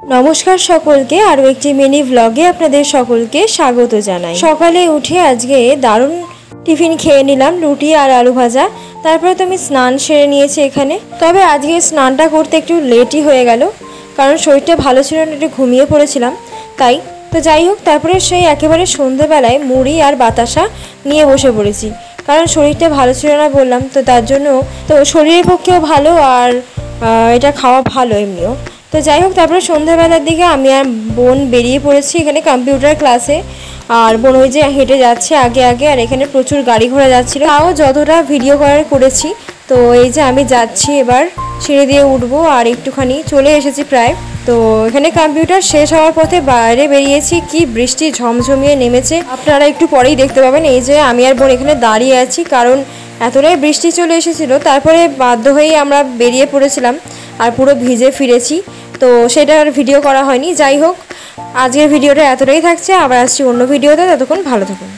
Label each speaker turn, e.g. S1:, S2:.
S1: नमस्कार सकलके आरो एकटी मिनी व्लगे आपनादेर सकलके स्वागत जानाई। सकाले उठे आजके दारुण टिफिन खेये निलाम, रुटी और आलू भाजा। तारपर तो आमि स्नान सेरे नियेछि एखाने। तबे आजके स्नानटा करते एकटु लेटई हये गेल, कारण शरीरटा भालो छिलो ना, एकटु घुमिये पड़ेछिलाम ताई। तो जाई होक, तारपरे सेई एकेबारे सन्ध्येबेलाय मुड़ी और बातासा निये बसे पड़ेछि, कारण शरीरटा भालो छिलो ना बोललाम, तो तार जोन्नो तो शरीरेर पक्षेও भालो और এটা খাওয়া ভালো এমনিও। তো যাই হোক, তারপরে সন্ধ্যাবেলার দিকে আমি আর বোন বেরিয়ে পড়েছি এখানে কম্পিউটার ক্লাসে। আর বোন ওই যে হেঁটে যাচ্ছে আগে আগে, আর এখানে প্রচুর গাড়ি ঘোড়া যাচ্ছিল, তাও যতটা ভিডিও করার করেছি। তো এই যে আমি যাচ্ছি, এবার সিঁড়ি দিয়ে উঠবো আর একটুখানি চলে এসেছি প্রায়। তো এখানে কম্পিউটার শেষ হওয়ার পথে বাইরে বেরিয়েছি, কি বৃষ্টি ঝমঝমিয়ে নেমেছে, আপনারা একটু পরেই দেখতে পাবেন। এই যে আমি আর বোন এখানে দাঁড়িয়ে আছি, কারণ এতটাই বৃষ্টি চলে এসেছিল। তারপরে বাধ্য হয়েই আমরা বেরিয়ে পড়েছিলাম আর পুরো ভিজে ফিরেছি, তো সেটা আর ভিডিও করা হয়নি। যাই হোক, আজকের ভিডিওটা এতটাই থাকছে, আবার আসছি অন্য ভিডিওতে। ততক্ষণ ভালো থাকুন।